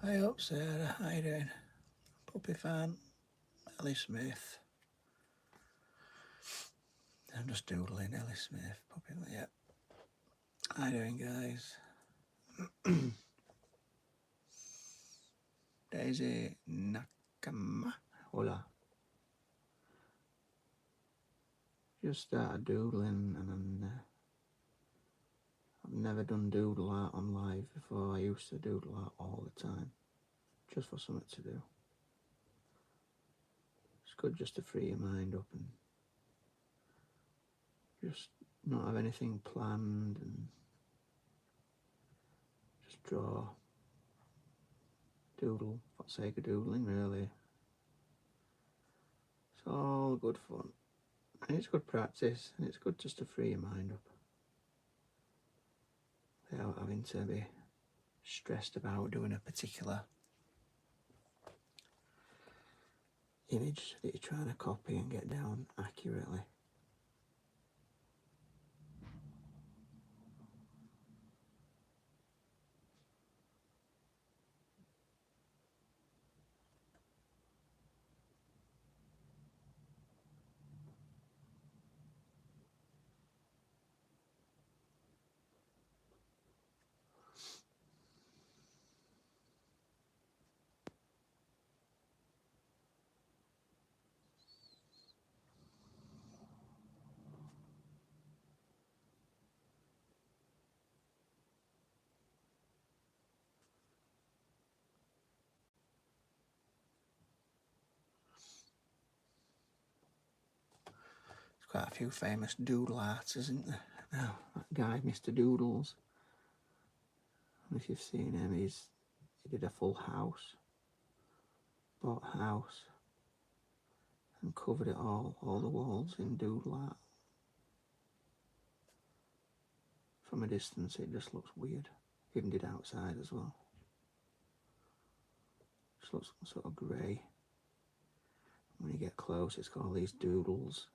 Hey up, Sarah. How you doing? Puppy fan, Ellie Smith. I'm just doodling Ellie Smith. Puppy, yeah. How you doing, guys? Daisy Nakama. Hola. Just started doodling, and I've never done doodle art on live before. I used to doodle art all the time, just for something to do. It's good just to free your mind up and just not have anything planned and just draw, doodle for the sake of doodling, really. It's all good fun. And it's good practice, and it's good just to free your mind up without having to be stressed about doing a particular image that you're trying to copy and get down accurately. There's quite a few famous doodle artists, isn't there? Now, that guy, Mr. Doodles, I don't know if you've seen him, he did a full house, bought a house, and covered it all the walls in doodle art. From a distance, it just looks weird. Even did outside as well. Just looks sort of grey. When you get close, it's got all these doodles.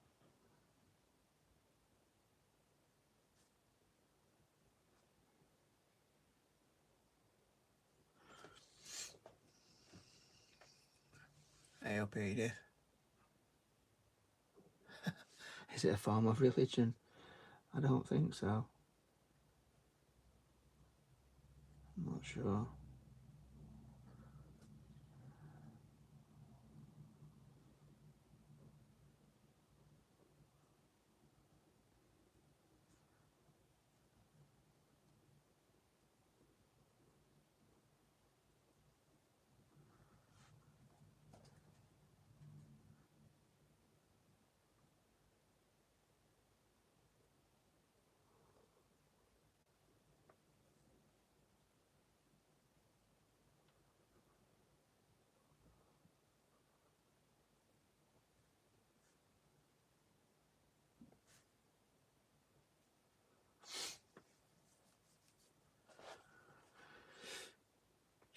Hey up, Edith. Is it a form of religion? I don't think so. I'm not sure.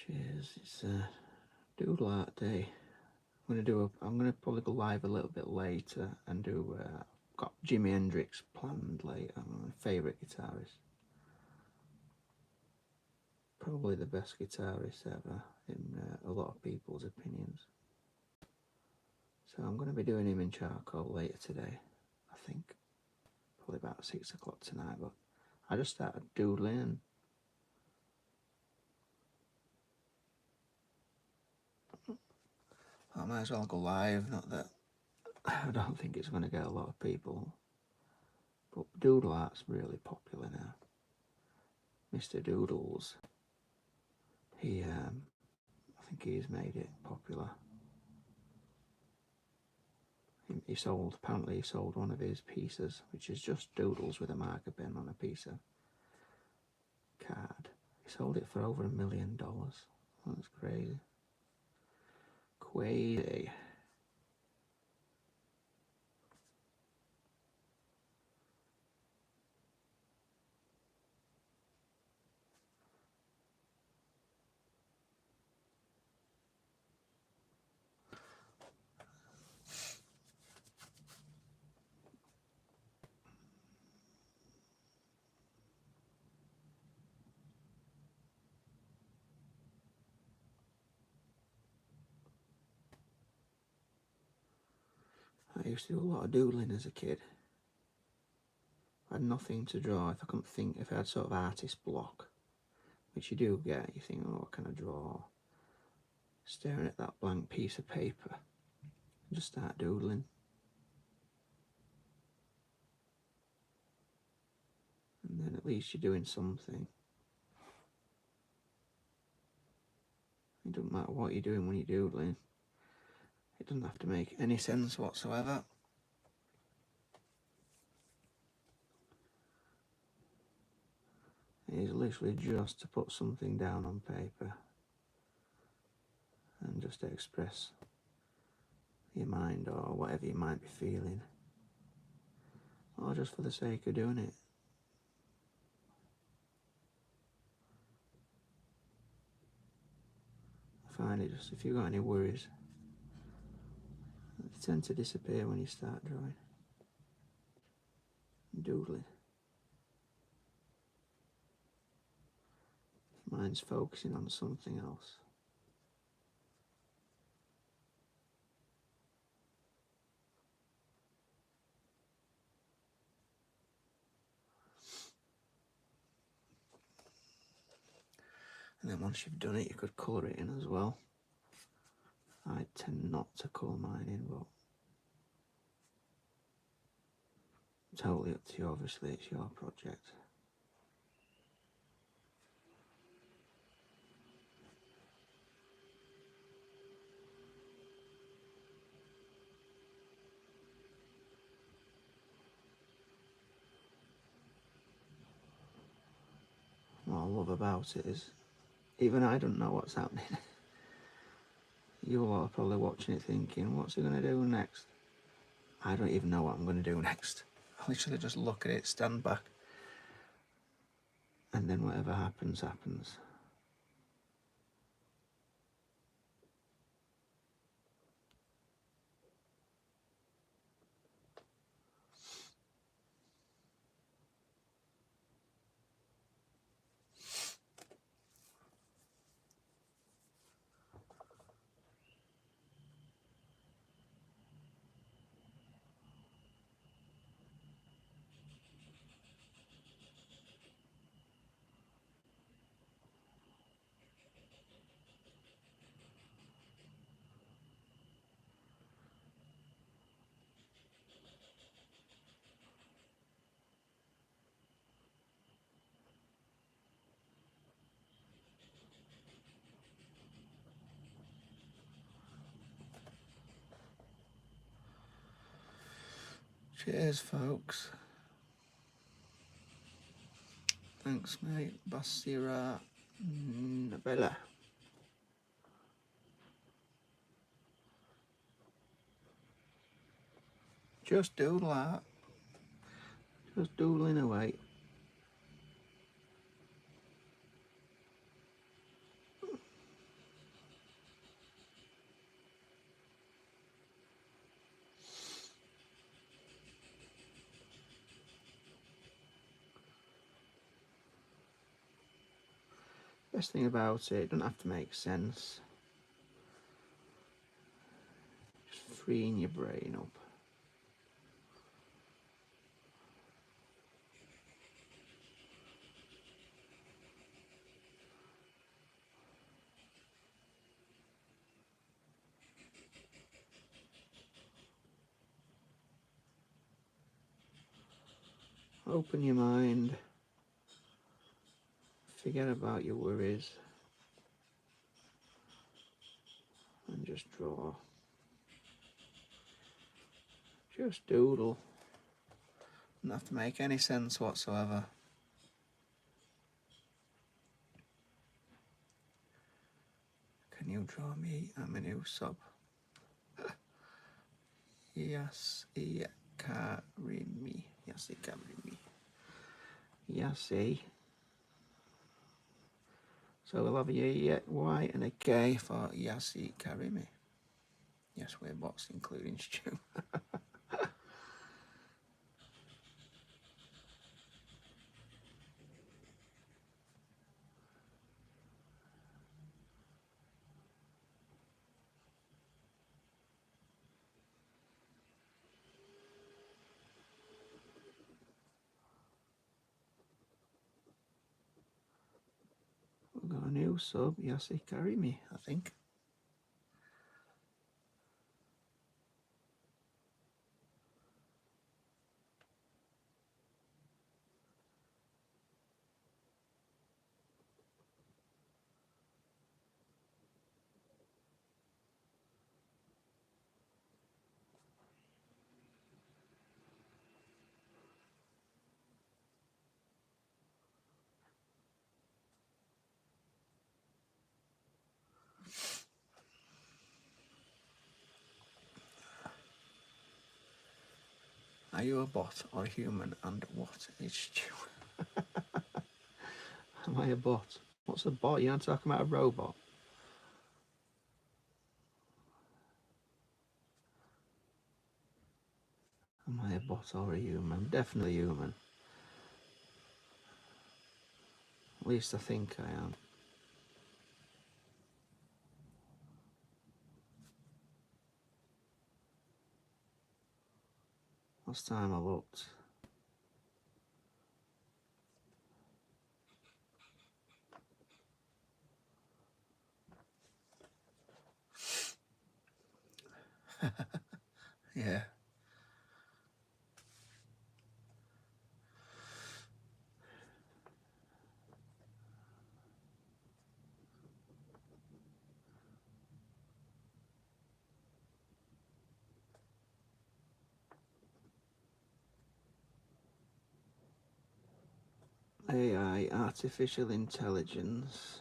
Cheers, it's doodle art day. I'm gonna probably go live a little bit later and do, got Jimi Hendrix planned later, my favourite guitarist. Probably the best guitarist ever in a lot of people's opinions. So I'm going to be doing him in charcoal later today, I think. Probably about 6 o'clock tonight, but I just started doodling. I might as well go live, not that I don't think it's going to get a lot of people, but doodle art's really popular now. Mr. Doodles, I think he's made it popular. Apparently he sold one of his pieces, which is just doodles with a marker pen on a piece of card. He sold it for over $1 million. That's crazy. Crazy. I used to do a lot of doodling as a kid. I had nothing to draw. If I couldn't think, if I had sort of artist block, which you do get, you think, oh, what can I draw? Staring at that blank piece of paper, just start doodling. And then at least you're doing something. It doesn't matter what you're doing when you're doodling. It doesn't have to make any sense whatsoever. It is literally just to put something down on paper and just to express your mind or whatever you might be feeling, or just for the sake of doing it. I find it just, if you've got any worries, they tend to disappear when you start drawing, doodling. Mind's focusing on something else. And then once you've done it, you could colour it in as well. I tend not to colour mine in, but totally up to you, obviously, it's your project. What I love about it is, even I don't know what's happening. You all are probably watching it thinking, what's he going to do next? I don't even know what I'm going to do next. I literally just look at it, stand back, and then whatever happens, happens. Cheers, folks. Thanks, mate. Basira Nabella. Just doodle out. Just doodling away. Best thing about it doesn't have to make sense. Just freeing your brain up. Open your mind. Forget about your worries. And just draw. Just doodle. Doesn't have to make any sense whatsoever. Can you draw me a new sub? Yasi Karimi. Yasi Karimi. Yasi. So we'll have a Y and a K for Yasi Karimi. Yes, we're bots, including Stu. new sub, Yossi Carry Me, I think. Are you a bot or a human, and what is Stu? Am I a bot? What's a bot? You're not talking about a robot? Am I a bot or a human? I'm definitely human. At least I think I am. Last time I looked. Yeah. AI, artificial intelligence.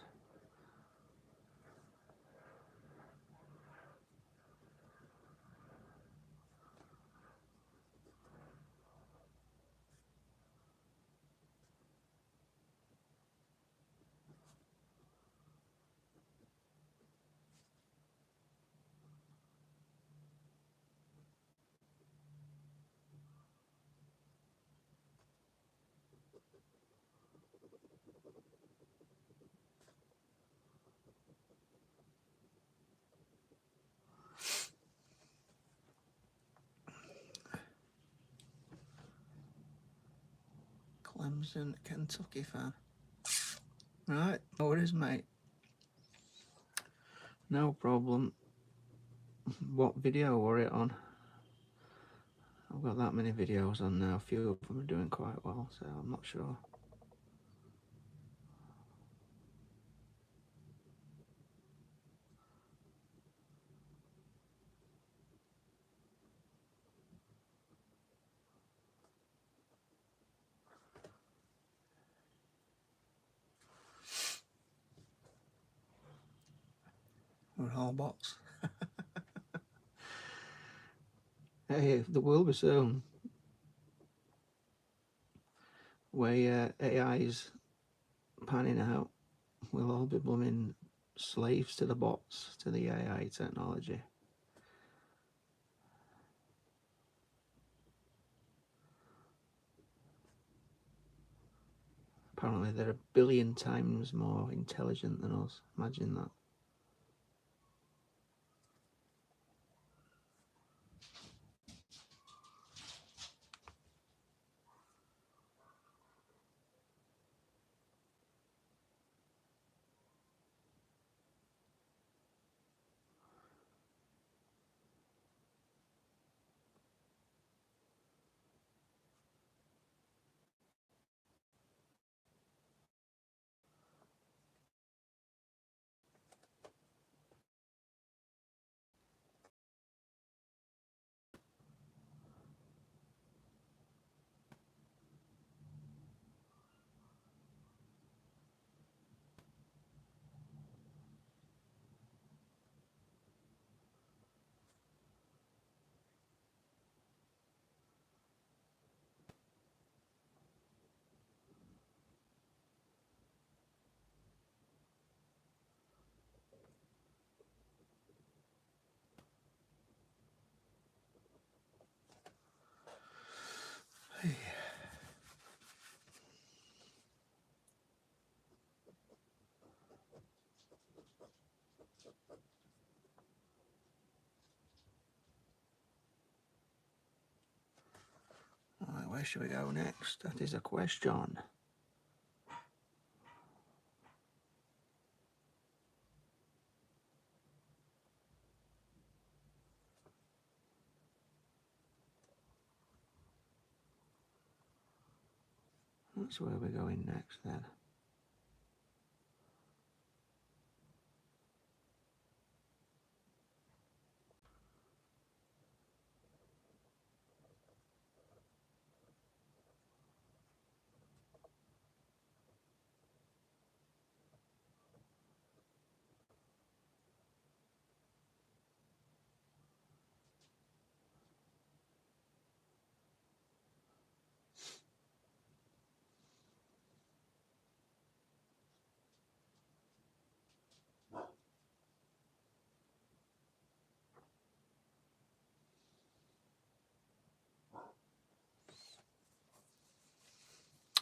Clemson, Kentucky fan. Right, oh it is, mate. No problem. What video were it on? I've got that many videos on now. A few of them are doing quite well, so I'm not sure. We're all bots. Hey, there will be soon where AI is panning out. We'll all be blooming slaves to the bots, to the AI technology. Apparently they're 1 billion times more intelligent than us. Imagine that. Right, where should we go next? That is a question. That's where we're going next then.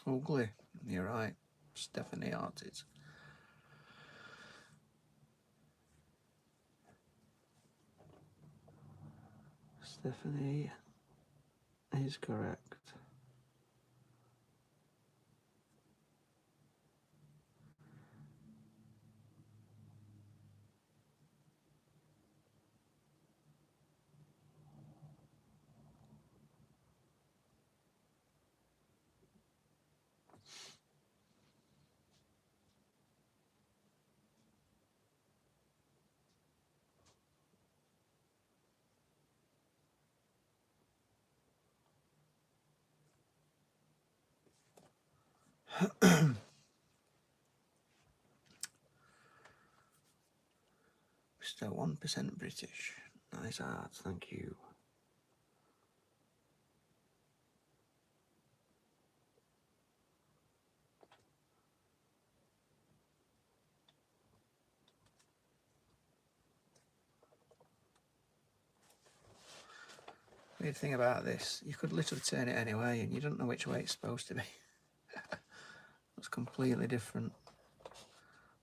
Ugly, you're right. Stephanie Artist. Stephanie is correct. Mr. 1% British. Nice art, thank you. Weird thing about this, you could literally turn it any way and you don't know which way it's supposed to be. It's completely different.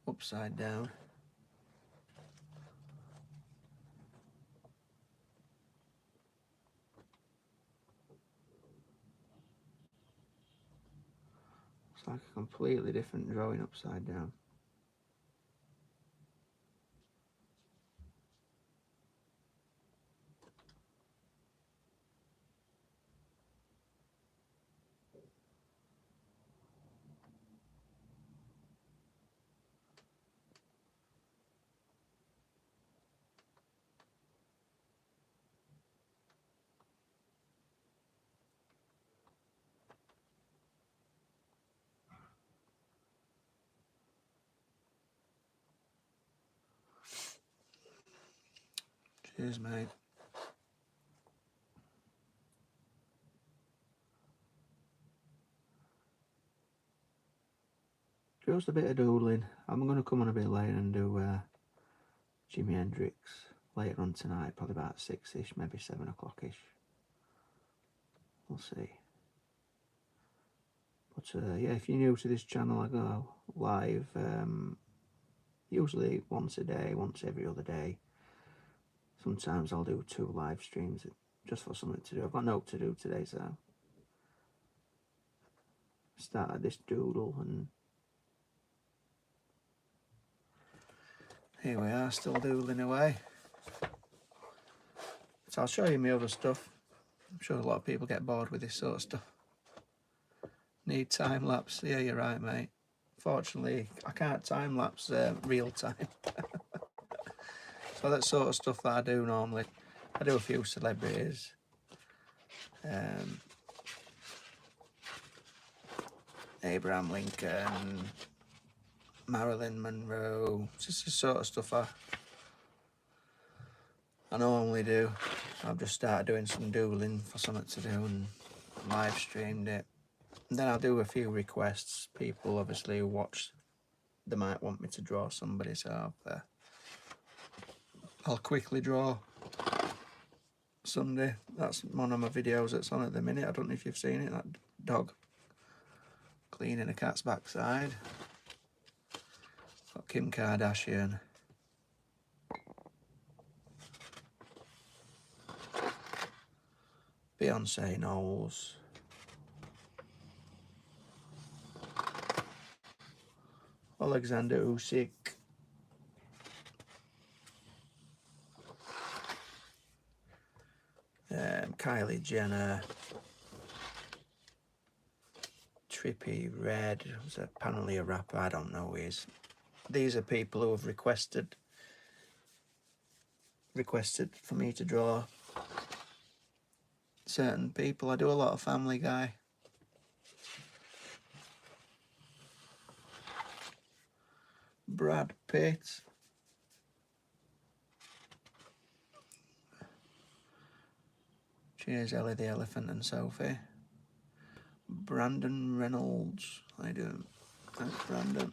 Upside down. It's like a completely different drawing upside down. Cheers, mate. Just a bit of doodling. I'm going to come on a bit later and do Jimi Hendrix later on tonight, probably about 6ish, maybe 7 o'clock-ish. We'll see. But yeah, if you're new to this channel, I go live usually once a day, once every other day. Sometimes I'll do 2 live streams just for something to do. I've got no to do today, so started this doodle and here we are, still doodling away. So I'll show you my other stuff. I'm sure a lot of people get bored with this sort of stuff. Need time lapse? Yeah, you're right, mate. Fortunately, I can't time lapse real time. So that sort of stuff that I do normally. I do a few celebrities. Abraham Lincoln, Marilyn Monroe, just the sort of stuff I normally do. I've just started doing some doodling for something to do and live streamed it. And then I'll do a few requests. People obviously who watch, they might want me to draw somebody, so I'll quickly draw Sunday. That's one of my videos that's on at the minute. I don't know if you've seen it, that dog cleaning a cat's backside. Got Kim Kardashian. Beyonce Knowles. Alexander Usyk. Kylie Jenner. Trippy Red was apparently a rapper. I don't know who he is. These are people who have requested for me to draw certain people. I do a lot of Family Guy. Brad Pitt. Cheers, Ellie the Elephant and Sophie. Brandon Reynolds. How you doing? Thanks, Brandon.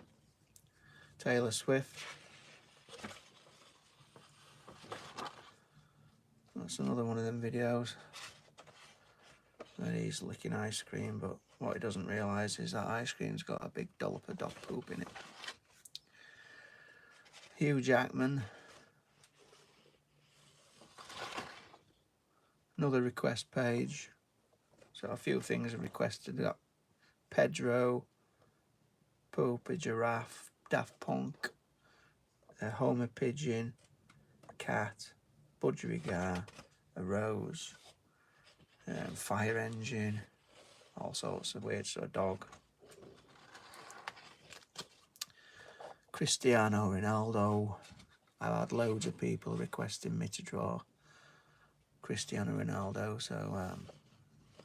Taylor Swift. That's another one of them videos where he's licking ice cream, but what he doesn't realise is that ice cream's got a big dollop of dog poop in it. Hugh Jackman. Another request page. So a few things are requested. Got Pedro, Poop, a giraffe, Daft Punk, a Homer Pigeon, a cat, budgerigar, a rose, fire engine, all sorts of weird sort of dog. Cristiano Ronaldo. I've had loads of people requesting me to draw Cristiano Ronaldo, so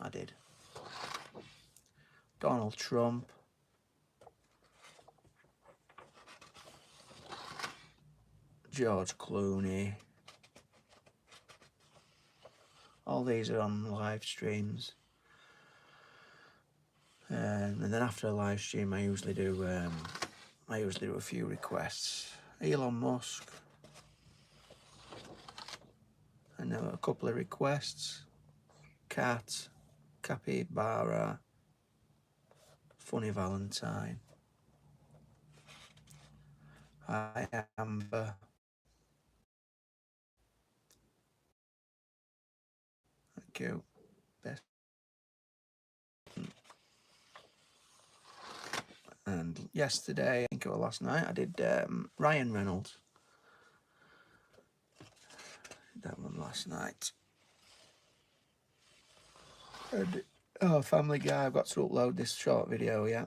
I did. Donald Trump. George Clooney. All these are on live streams. And then after a live stream, I usually do a few requests. Elon Musk. And a couple of requests. Cat, Capybara, Funny Valentine. Hi Amber. Thank you. Best. And yesterday, I think it was last night, I did Ryan Reynolds. Did that one last night. And, oh, Family Guy, I've got to upload this short video, yeah.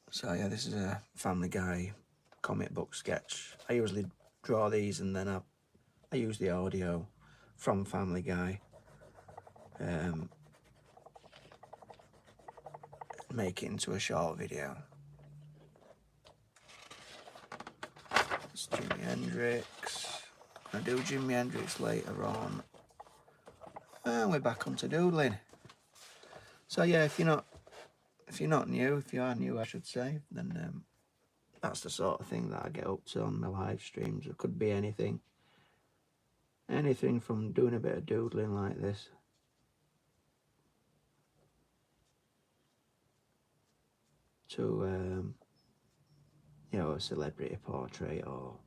So yeah, this is a Family Guy comic book sketch. I usually draw these and then I use the audio from Family Guy. Make it into a short video. It's Jimi Hendrix. I'm gonna do Jimi Hendrix later on. And we're back onto doodling. So yeah, if you're not new, if you are new I should say, then that's the sort of thing that I get up to on my live streams. It could be anything. Anything from doing a bit of doodling like this to you know, a celebrity portrait, or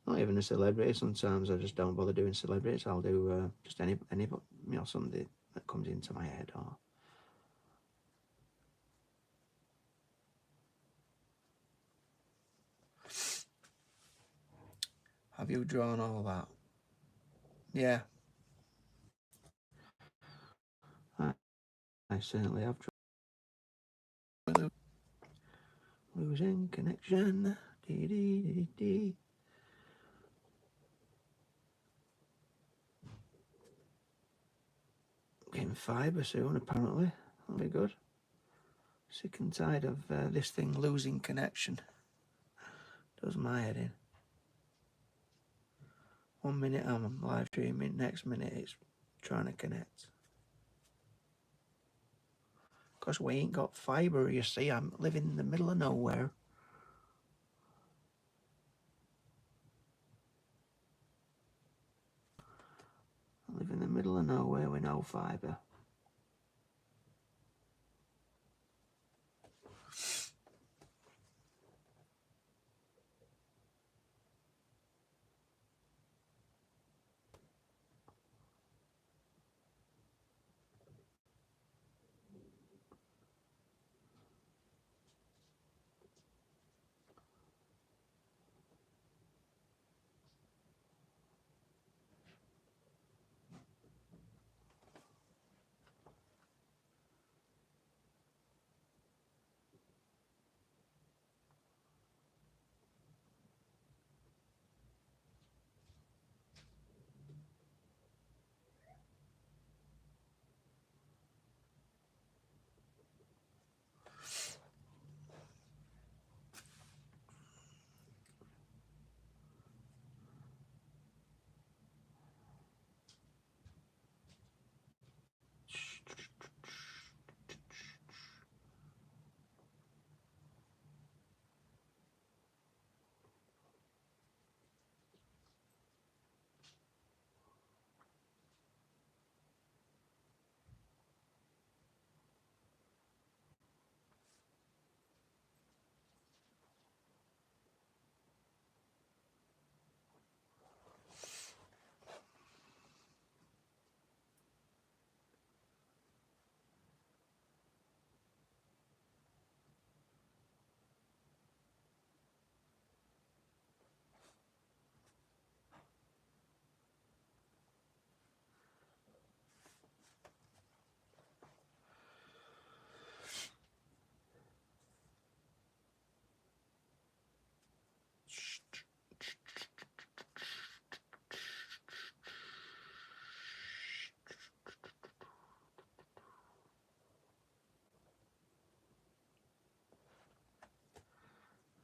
not even a celebrity. Sometimes I just don't bother doing celebrities. I'll do just any you know, somebody that comes into my head. Or have you drawn all that? Yeah, I certainly have drawn. Losing connection. Dee, dee, dee, dee. Getting fibre soon, apparently. That'll be good. Sick and tired of this thing losing connection. Does my head in. 1 minute I'm live streaming, next minute it's trying to connect. Because we ain't got fibre, you see. I'm living in the middle of nowhere. I live in the middle of nowhere with no fibre.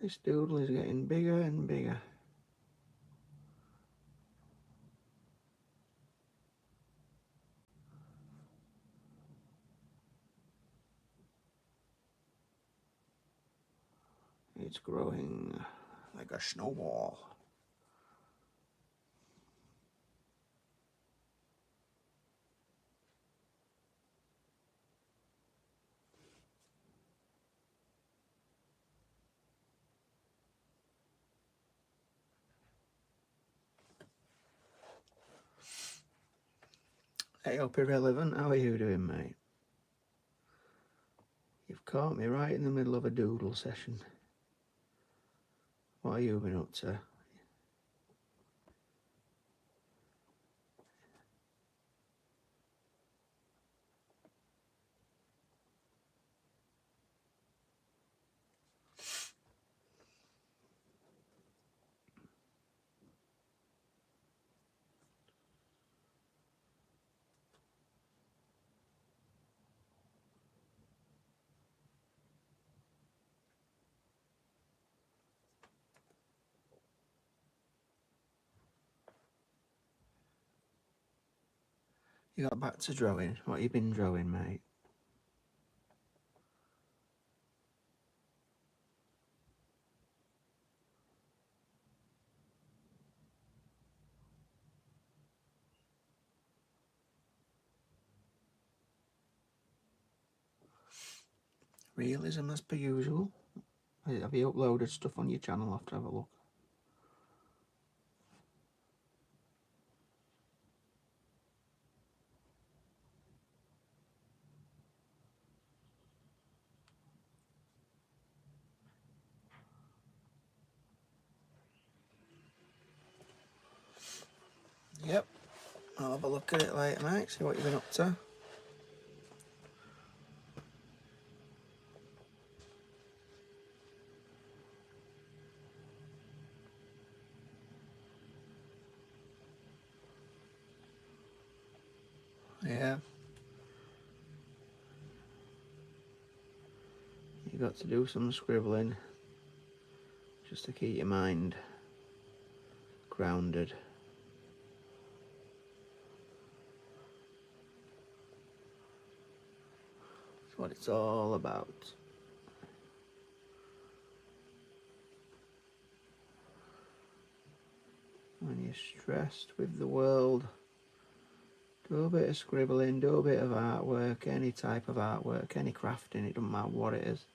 This doodle is getting bigger and bigger. It's growing like a snowball. Hey up Irrelevant, how are you doing, mate? You've caught me right in the middle of a doodle session. What have you been up to? You got back to drawing? What have you been drawing, mate? Realism as per usual. Have you uploaded stuff on your channel? I'll have to have a look. Yep, I'll have a look at it later, mate, see what you've been up to. Yeah. You got to do some scribbling just to keep your mind grounded. That's what it's all about. When you're stressed with the world, do a bit of scribbling, do a bit of artwork, any type of artwork, any crafting, it doesn't matter what it is.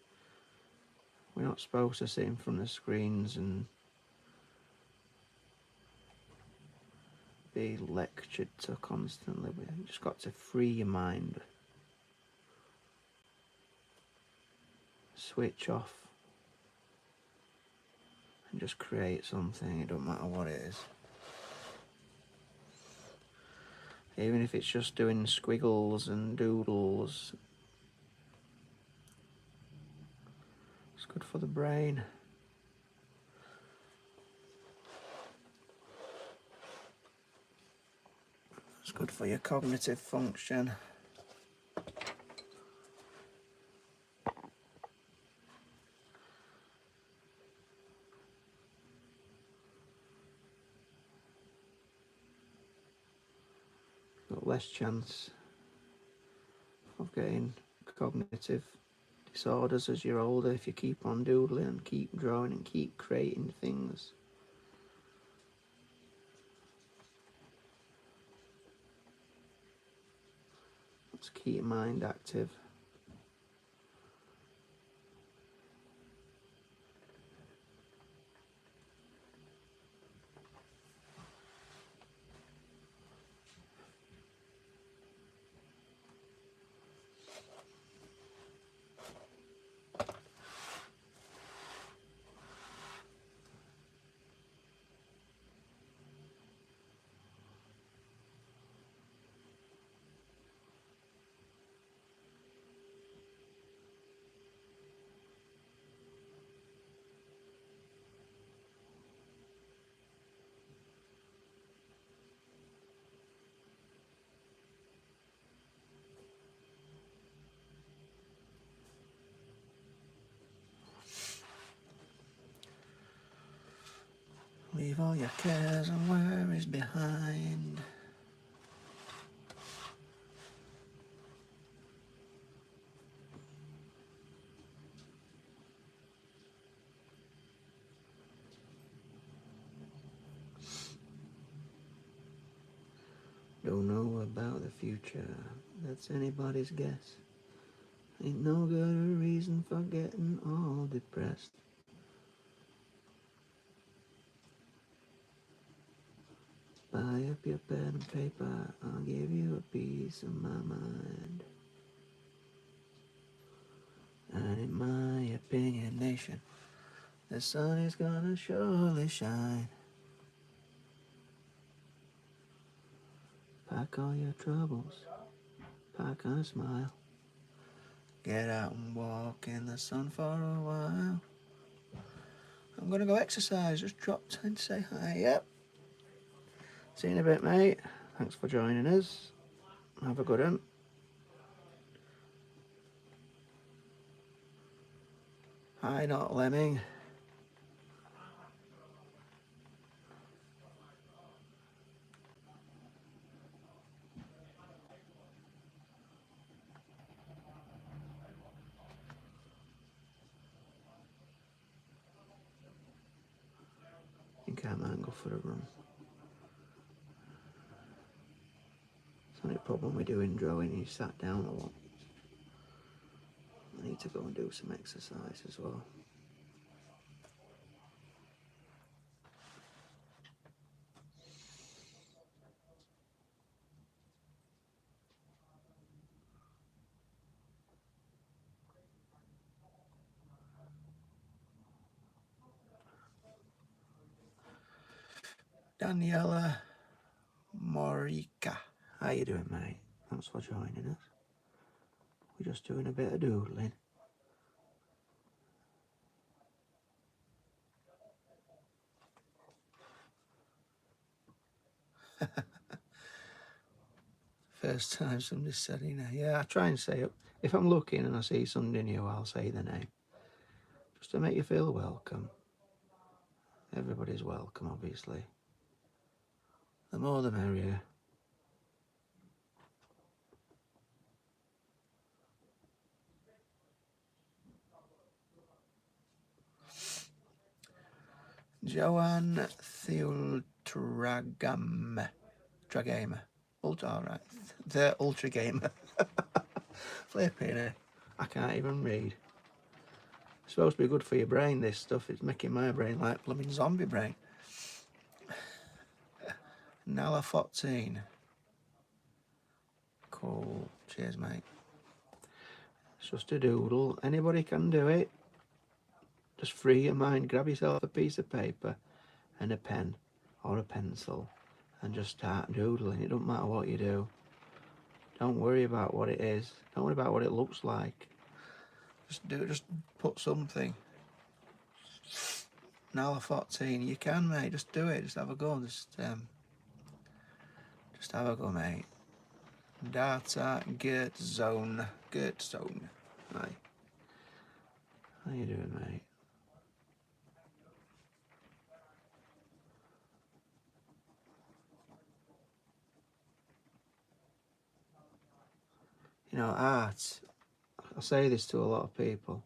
We're not supposed to sit in front of screens and be lectured to constantly. We've just got to free your mind. Switch off and just create something, it doesn't matter what it is. Even if it's just doing squiggles and doodles, it's good for the brain. It's good for your cognitive function. Got less chance of getting cognitive disorders as you're older if you keep on doodling and keep drawing and keep creating things. Let's keep your mind active. Leave all your cares and worries behind. Don't know about the future, that's anybody's guess. Ain't no good reason for getting all depressed. Buy up your pen and paper, I'll give you a piece of my mind. And in my opinion, nation, the sun is gonna surely shine. Pack all your troubles, pack on a smile. Get out and walk in the sun for a while. I'm gonna go exercise, just dropped in to say hi, yep. See you in a bit, mate. Thanks for joining us. Have a good one. Hi, not lemming. I think I might go for a run. It's the only problem with doing drawing, you sat down a lot. I need to go and do some exercise as well. Daniela Morica, how you doing, mate? Thanks for joining us. We're just doing a bit of doodling. First time somebody said it. Yeah, I try and say it. If I'm looking and I see somebody new, I'll say the name. Just to make you feel welcome. Everybody's welcome, obviously. The more the merrier. Joanne Theultragame. Tragamer. Alright. The Ultra Gamer. Flipping it. I can't even read. It's supposed to be good for your brain, this stuff. It's making my brain like blooming zombie brain. Nala 14. Cool. Cheers, mate. It's just a doodle. Anybody can do it. Just free your mind. Grab yourself a piece of paper and a pen or a pencil and just start doodling. It doesn't matter what you do. Don't worry about what it is. Don't worry about what it looks like. Just put something. Nala 14. You can, mate. Just do it. Just have a go. Just have a go, mate. Data Gert Zone. Gert Zone. Hi. How you doing, mate? You know, art, I say this to a lot of people.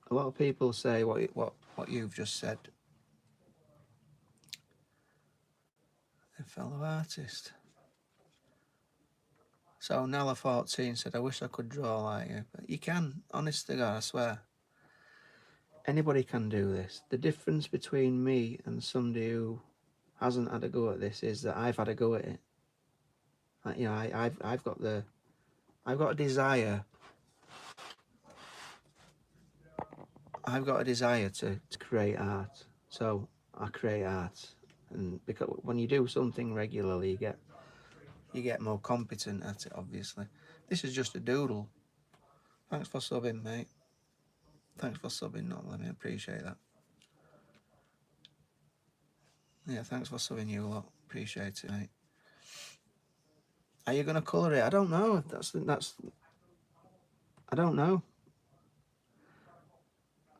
A lot of people say what you've just said. A fellow artist. So Nella 14 said, I wish I could draw like you. But you can, honest to God, I swear. Anybody can do this. The difference between me and somebody who hasn't had a go at this is that I've had a go at it. You know, I've got a desire. I've got a desire to create art. So I create art, and because when you do something regularly, you get more competent at it. Obviously, this is just a doodle. Thanks for subbing, mate. Thanks for subbing, not let me appreciate that. Yeah, thanks for subbing, you lot. Appreciate it, mate. Are you gonna colour it? I don't know. That's. I don't know.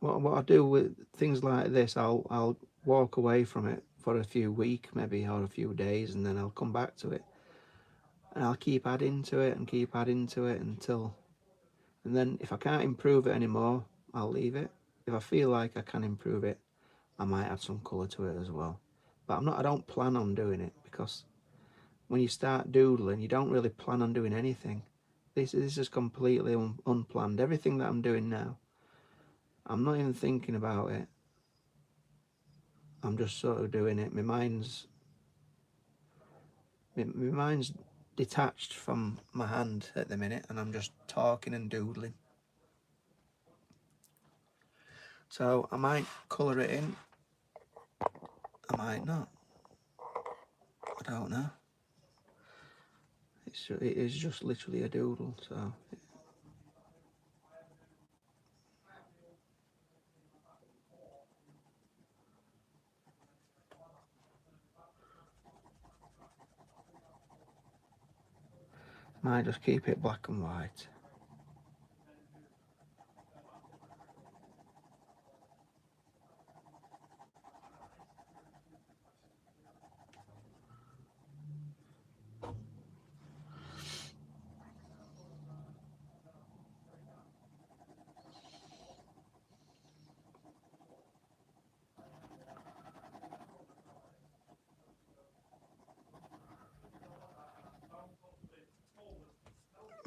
what I do with things like this, I'll walk away from it for a few weeks maybe, or a few days, and then I'll come back to it, and I'll keep adding to it and keep adding to it until, and then if I can't improve it anymore, I'll leave it. If I feel like I can improve it, I might add some colour to it as well. But I don't plan on doing it, because when you start doodling, you don't really plan on doing anything. This is completely unplanned. Everything that I'm doing now, I'm not even thinking about it. I'm just sort of doing it. My mind's detached from my hand at the minute, and I'm just talking and doodling. So I might colour it in, I might not. I don't know. It is just literally a doodle, so. Might just keep it black and white.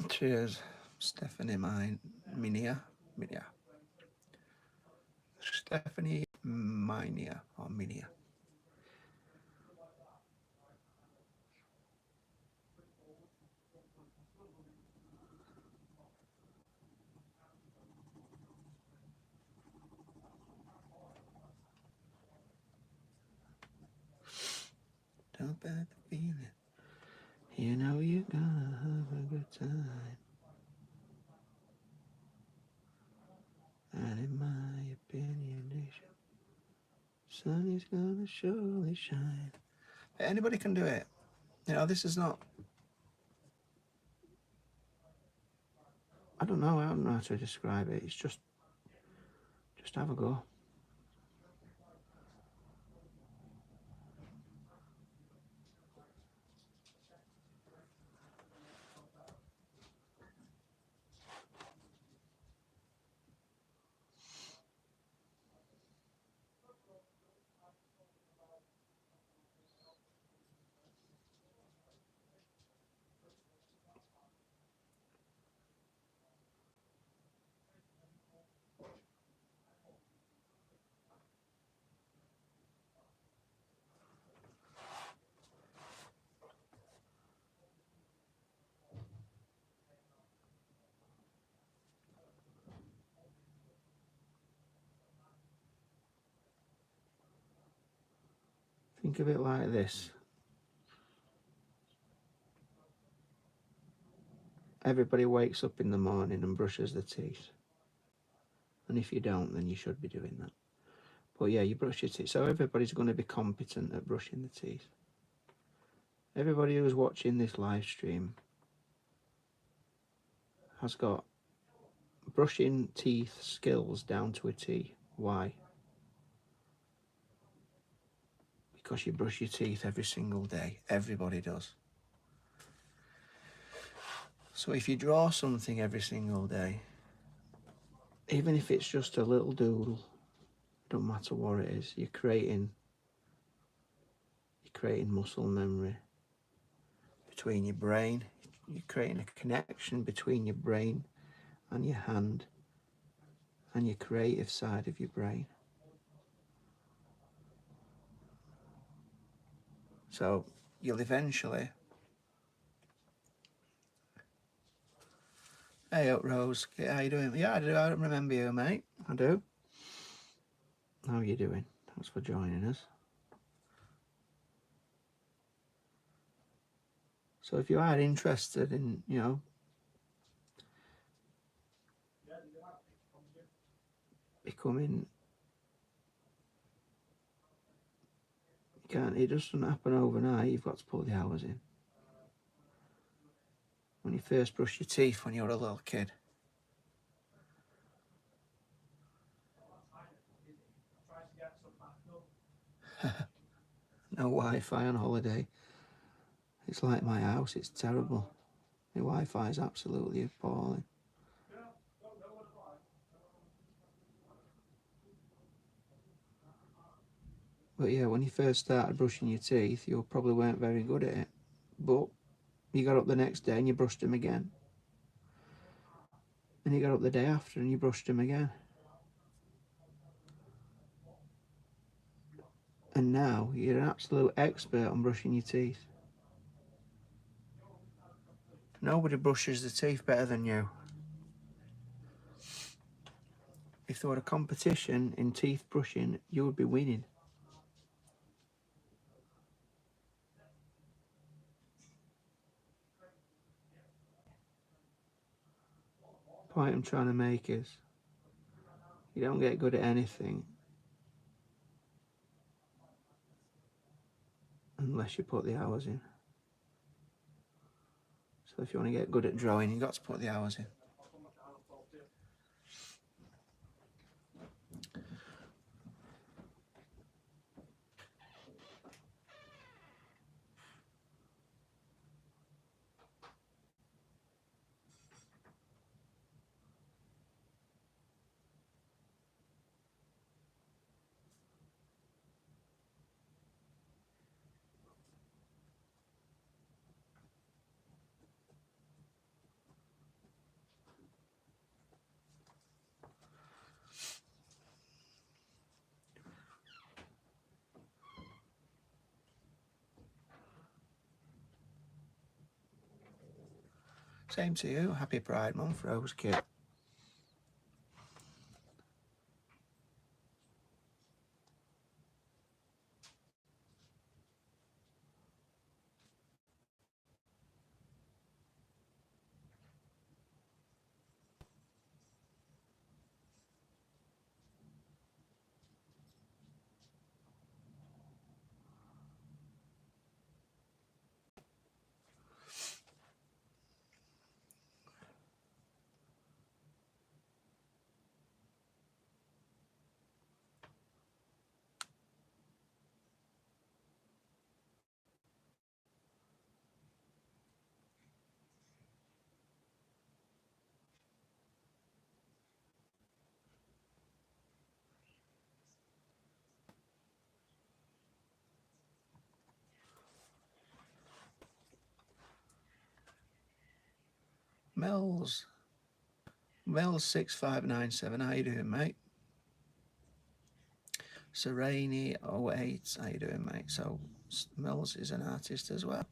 Cheers, Stephanie Minia. Stephanie Minia or Minia. Don't bad the feeling. You know you're gonna have a good time. And in my opinion, sun is gonna surely shine. Anybody can do it. You know, this is not. I don't know how to describe it. It's just have a go. Think of it like this. Everybody wakes up in the morning and brushes their teeth. And if you don't, then you should be doing that. But yeah, you brush your teeth. So everybody's going to be competent at brushing the teeth. Everybody who's watching this live stream has got brushing teeth skills down to a T. Why? Because you brush your teeth every single day. Everybody does. So if you draw something every single day, even if it's just a little doodle, don't matter what it is, you're creating muscle memory between your brain. You're creating a connection between your brain and your hand and your creative side of your brain. So you'll eventually. Hey up, Rose. How you doing? Yeah, I do. I remember you, mate. I do. How are you doing? Thanks for joining us. So if you are interested in, you know, becoming, it doesn't happen overnight. You've got to put the hours in. When you first brush your teeth when you're a little kid, No Wi-Fi on holiday. It's like my house, it's terrible. My Wi-Fi is absolutely appalling. But yeah, when you first started brushing your teeth, you probably weren't very good at it. But you got up the next day and you brushed them again. And you got up the day after and you brushed them again. And now you're an absolute expert on brushing your teeth. Nobody brushes their teeth better than you. If there were a competition in teeth brushing, you would be winning. The point I'm trying to make is, you don't get good at anything unless you put the hours in. So if you want to get good at drawing, you've got to put the hours in. Same to you. Happy Pride Month, Rose Kit. Mills 6597, how you doing, mate? Sereni 08, how you doing, mate? So Mills is an artist as well.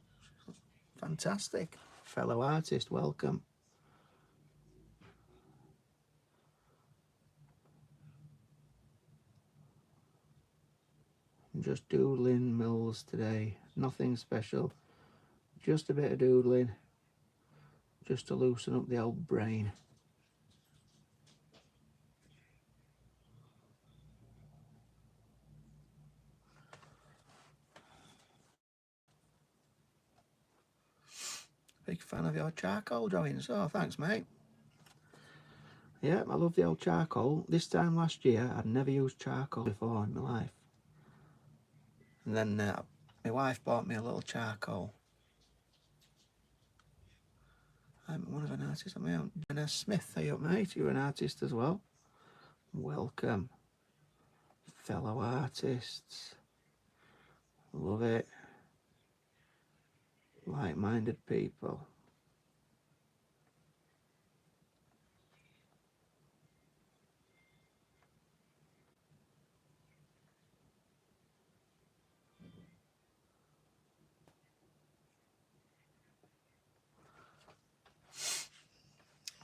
Fantastic. Fellow artist, welcome. I'm just doodling Mills today. Nothing special. Just a bit of doodling. Just to loosen up the old brain. Big fan of your charcoal drawings. Oh, thanks, mate. Yeah, I love the old charcoal. This time last year, I'd never used charcoal before in my life. And then my wife bought me a little charcoal. I'm one of an artist on my own. Jenna Smith, are you up, mate? You're an artist as well. Welcome. Fellow artists. Love it. Like-minded people.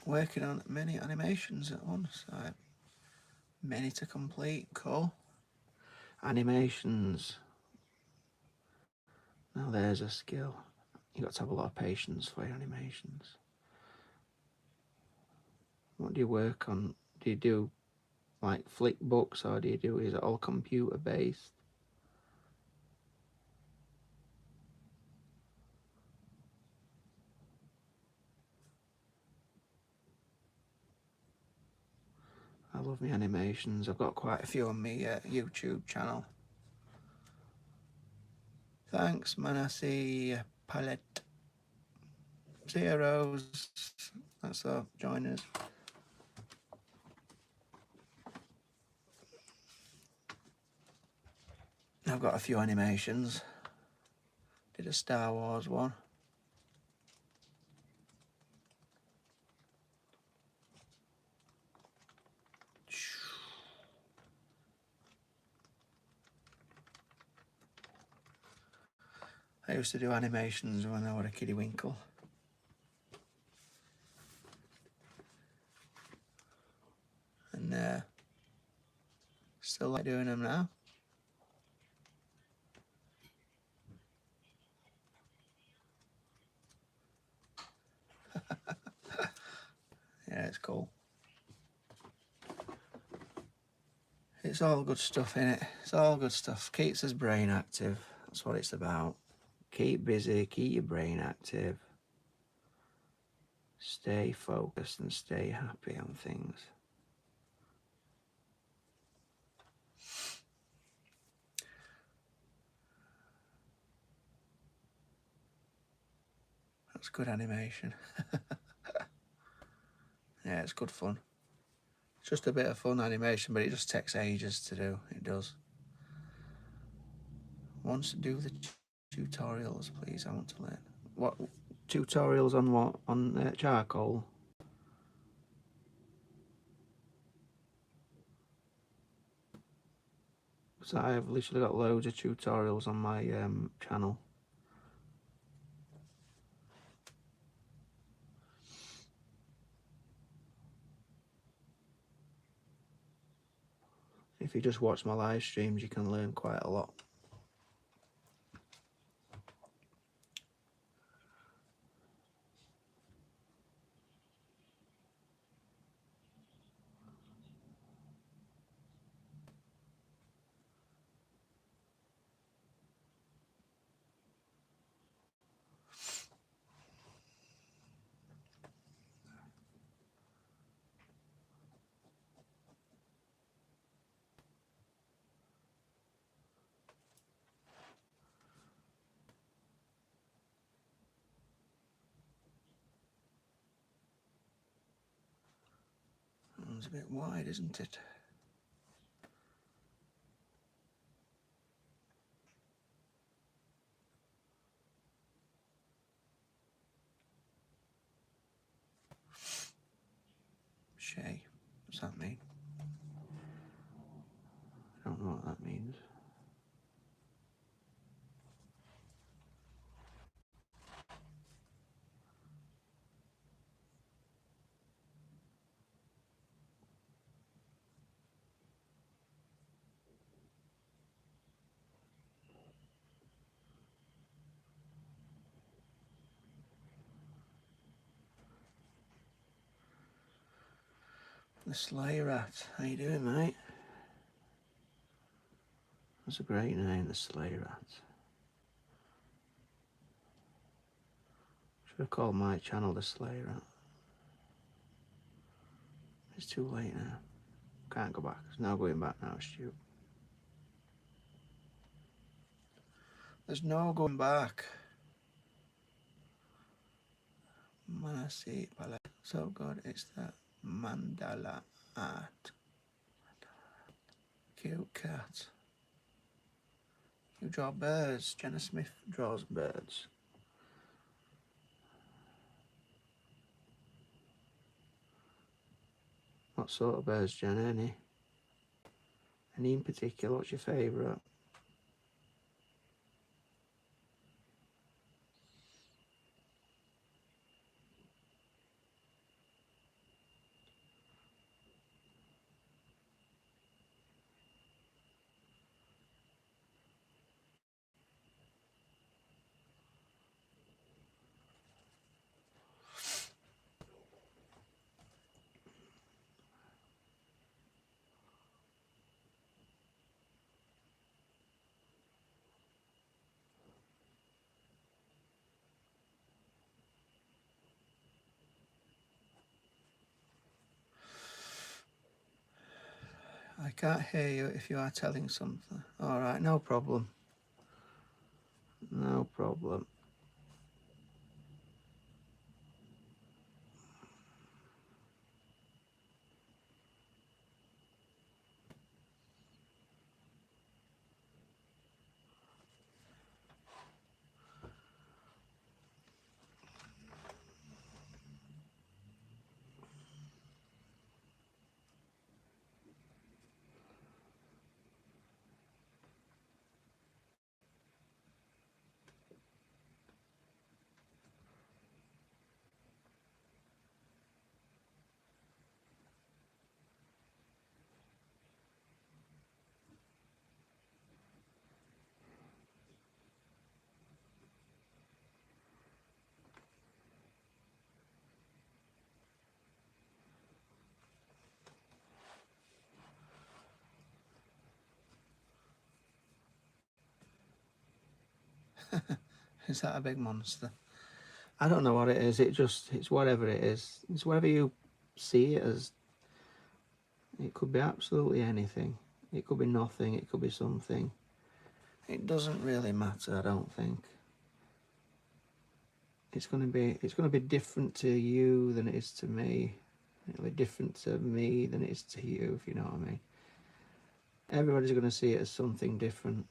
Working on many animations at once. Many to complete. Cool. Animations. Now there's a skill. You've got to have a lot of patience for your animations. What do you work on? Do you do like flick books, or is it all computer based? I love my animations. I've got quite a few on my YouTube channel. Thanks, man. I see palette. See you, Rose. Thanks for joining us. I've got a few animations. Did a Star Wars one. I used to do animations when I was a kiddie winkle. And still like doing them now. Yeah, it's cool. It's all good stuff, innit? It's all good stuff. Keeps his brain active. That's what it's about. Keep busy, keep your brain active. Stay focused and stay happy on things. That's good animation. Yeah, it's good fun. It's just a bit of fun animation, but it just takes ages to do. It does. Wants to do the tutorials, please. I want to learn. What tutorials on what? On charcoal? So I have literally got loads of tutorials on my channel. If you just watch my live streams, you can learn quite a lot. It's a bit wide, isn't it? Shay. What's that mean? I don't know what that means. The Sleigh Rat. How you doing, mate? That's a great name, the Sleigh Rat. Should have called my channel the Sleigh Rat. It's too late now. Can't go back. There's no going back now, Stu. There's no going back. Manasi palette. So good. It's the mandala art. Cute cat. You draw birds. Jenna Smith draws birds. What sort of birds, Jenna? Any? Any in particular? What's your favourite? I can't hear you if you are telling something. All right, no problem. No problem. Is that a big monster? I don't know what it is. It's whatever it is. It's whatever you see it as. It could be absolutely anything. It could be nothing. It could be something. It doesn't really matter, I don't think. It's going to be different to you than it is to me. It'll be different to me than it is to you, if you know what I mean. Everybody's going to see it as something different.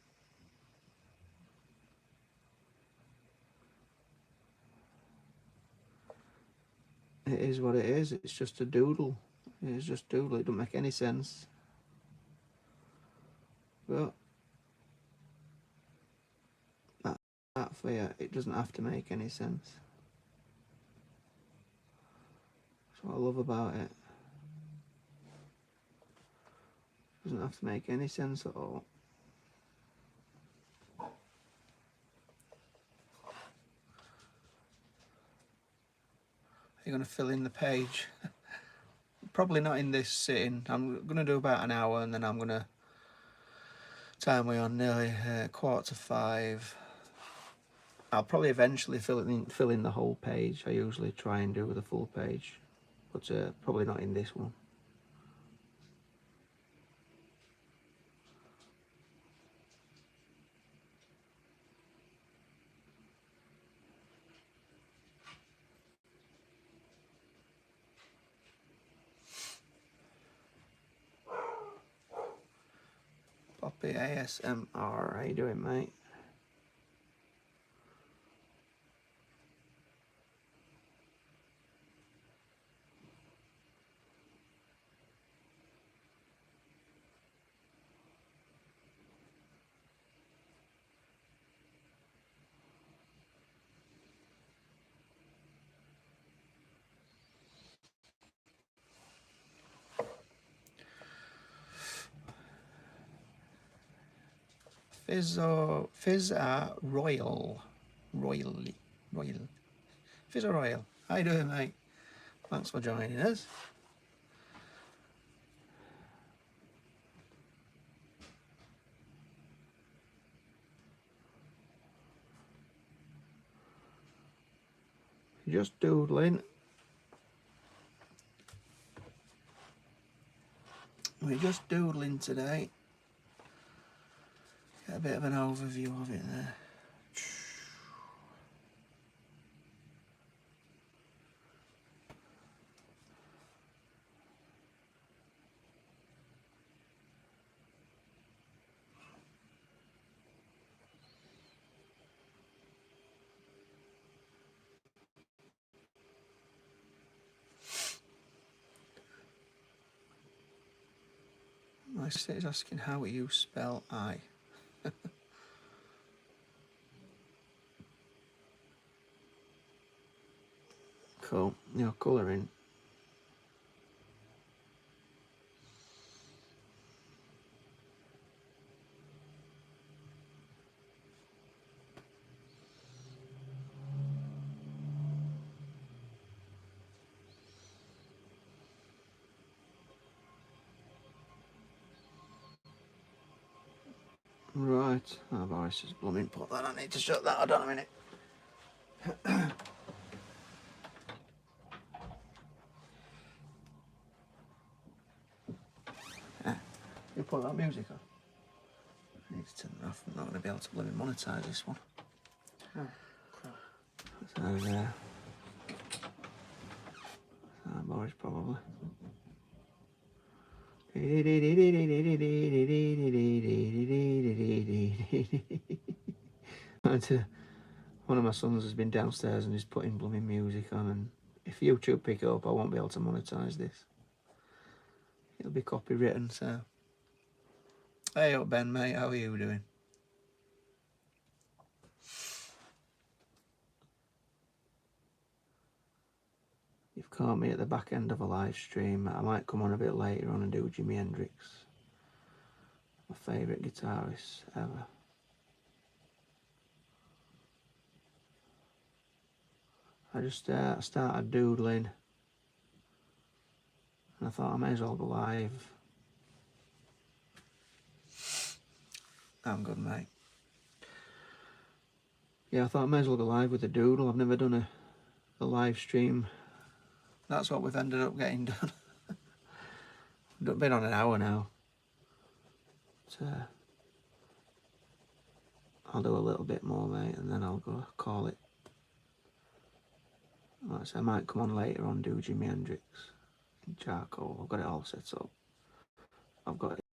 It is what it is. It's just a doodle. It's just doodle. It don't make any sense. But that for you, it doesn't have to make any sense. That's what I love about it. It doesn't have to make any sense at all. You're going to fill in the page. Probably not in this sitting. I'm going to do about an hour, and then I'm going to time we're on nearly 4:45. I'll probably eventually fill in the whole page. I usually try and do the full page, but probably not in this one. Poppy ASMR, how you doing, mate? Fizz Royal. Fizz Royal. How you doing, mate? Thanks for joining us. Just doodling. We're just doodling today. Get a bit of an overview of it there. My state is asking how you spell I. Cool. You're colouring. Right. Oh, Boris is blooming put that. I need to shut that. Hold on a minute. You put that music on. I need to turn it off. I'm not going to be able to blooming monetize this one. Oh, crap. So, Boris probably. One of my sons has been downstairs and he's putting blooming music on, and if YouTube pick it up, I won't be able to monetize this. It'll be copywritten, so. Hey up, Ben, mate, how are you doing? You've caught me at the back end of a live stream. I might come on a bit later on and do Jimi Hendrix. My favourite guitarist ever. I just started doodling and I thought I may as well go live. I'm good, mate. Yeah, I thought I may as well go live with a doodle. I've never done a live stream. That's what we've ended up getting done. We've been on an hour now. But, I'll do a little bit more, mate, and then I'll go call it. Like I said, I might come on later on, do Jimi Hendrix in charcoal. I've got it all set up. I've got it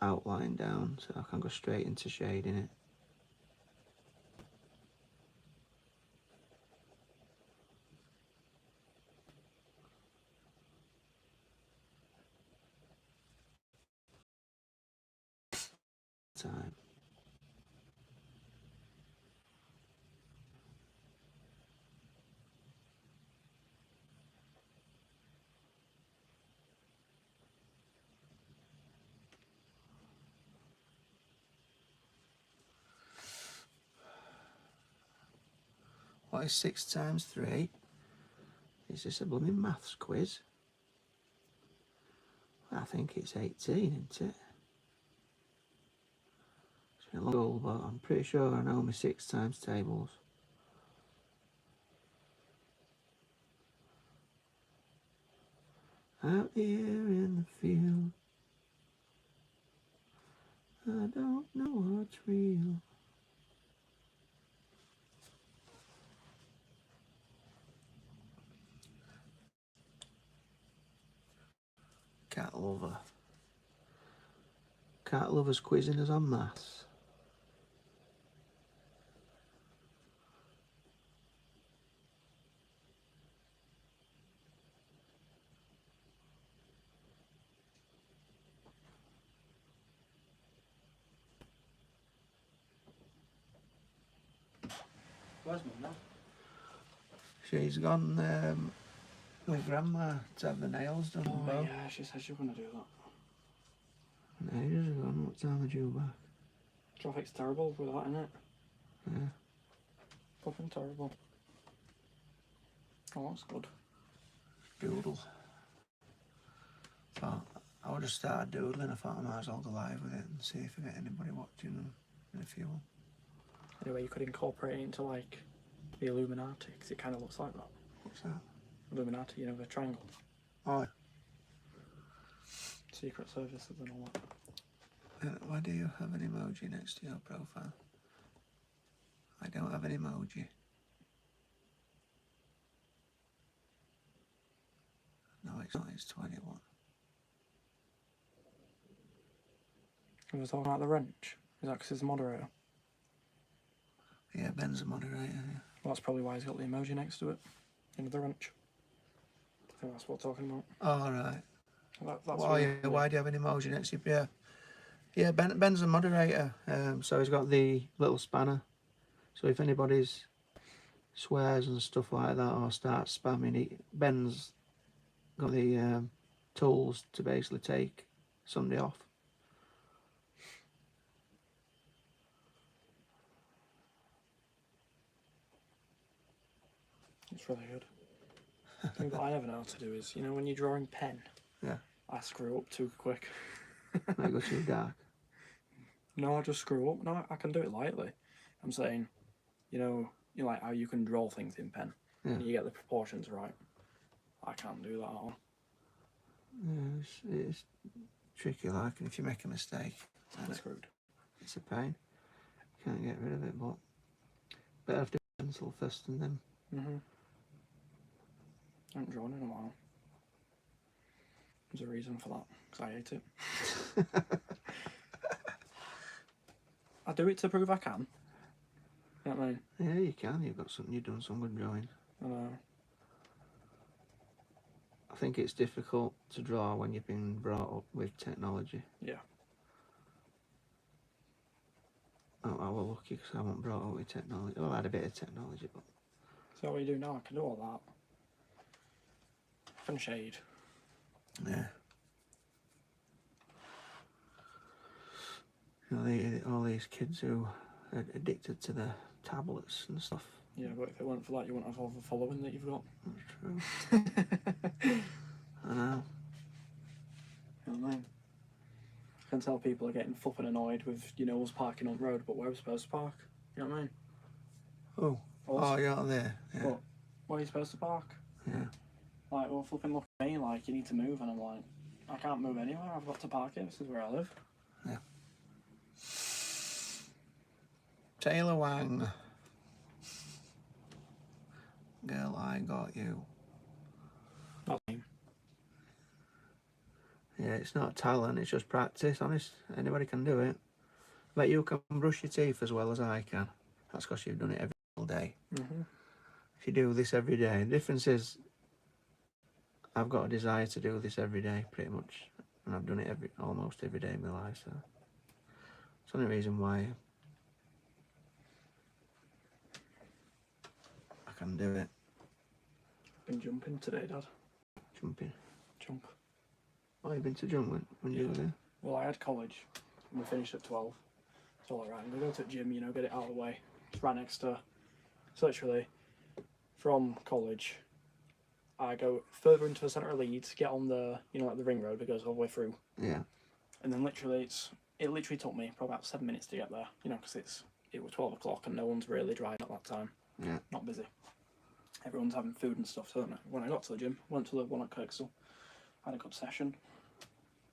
outlined down so I can go straight into shading it. Time. What is 6 times 3? Is this a blooming maths quiz? I think it's 18, isn't it? It's been a long, but I'm pretty sure I know my 6 times tables. Out here in the field, I don't know what's real. Cat lover. Cat lovers quizzing us on maths. Where's Mum now? She's gone with Grandma to have the nails done. Oh, yeah, she said she was going to do that. Ages ago. What time are you back? Traffic's terrible with that, innit? Yeah. Fucking terrible. Oh, that's good. Doodle. Thought I would have started doodling. I thought I might as well go live with it and see if I get anybody watching in a few. Anyway, you could incorporate it into like the Illuminati, because it kind of looks like that. What's that? Illuminati, you know, the triangle. Oh. Secret services and all that. Why do you have an emoji next to your profile? I don't have an emoji. No, it's not. It's 21. I was talking about the wrench. Is that because he's a moderator? Yeah, Ben's a moderator. Yeah. Well, that's probably why he's got the emoji next to it. Into the wrench. I think that's what we're talking about. Oh, right. That's why do you have an emoji next to you? Yeah, Ben's a moderator. So he's got the little spanner. So if anybody's swears and stuff like that or starts spamming, Ben's got the tools to basically take somebody off. It's really good. The thing that I never know how to do is, you know, when you're drawing pen, yeah, I screw up too quick. Might go too dark. No, I just screw up. No, I can do it lightly. I'm saying, you know like how you can draw things in pen. Yeah. And you get the proportions right. I can't do that at all. Yeah, it's tricky, like, and if you make a mistake, I'm screwed. It's a pain. You can't get rid of it, but better have to pencil first and then. I haven't drawn in a while. There's a reason for that, because I hate it. I do it to prove I can. You know what I mean? Yeah, you can. You've done some good drawing. I know. I think it's difficult to draw when you've been brought up with technology. Yeah. Oh, I was lucky because I wasn't brought up with technology. Well, I had a bit of technology, but... So what you do now, I can do all that. I can shade. Yeah. You know, all these kids who are addicted to the tablets and stuff. Yeah, but if it weren't for that, you wouldn't have all the following that you've got. That's true. I know. You know what I mean? I can tell people are getting flipping annoyed with, you know, us parking on the road, but where we're supposed to park. You know what I mean? Oh. Oh, you're not there. Yeah. But where are you supposed to park? Yeah. Like, well, flipping look at me like, you need to move, and I'm like, I can't move anywhere, I've got to park here, this is where I live. Yeah. Taylor Wang. Girl, I got you. That's me. Yeah, it's not talent, it's just practice, honest. Anybody can do it. But you can brush your teeth as well as I can. That's because you've done it every single day. If you do this every day, the difference is I've got a desire to do this every day, pretty much. And I've done it almost every day in my life, so... It's the only reason why I can do it. Been jumping today, Dad. Jumping. Jump. Oh, you've been to jump when you were there? Well, I had college, and we finished at 12. It's all alright. I'm going to go to the gym, you know, get it out of the way. It's right next to... So literally, from college, I go further into the centre of Leeds, get on the, you know, like the ring road that goes all the way through. Yeah. And then literally, it literally took me probably about 7 minutes to get there, you know, because it was 12 o'clock and no one's really driving at that time. Yeah. Not busy. Everyone's having food and stuff, so when I got to the gym, went to the one at Kirkstall, had a good session,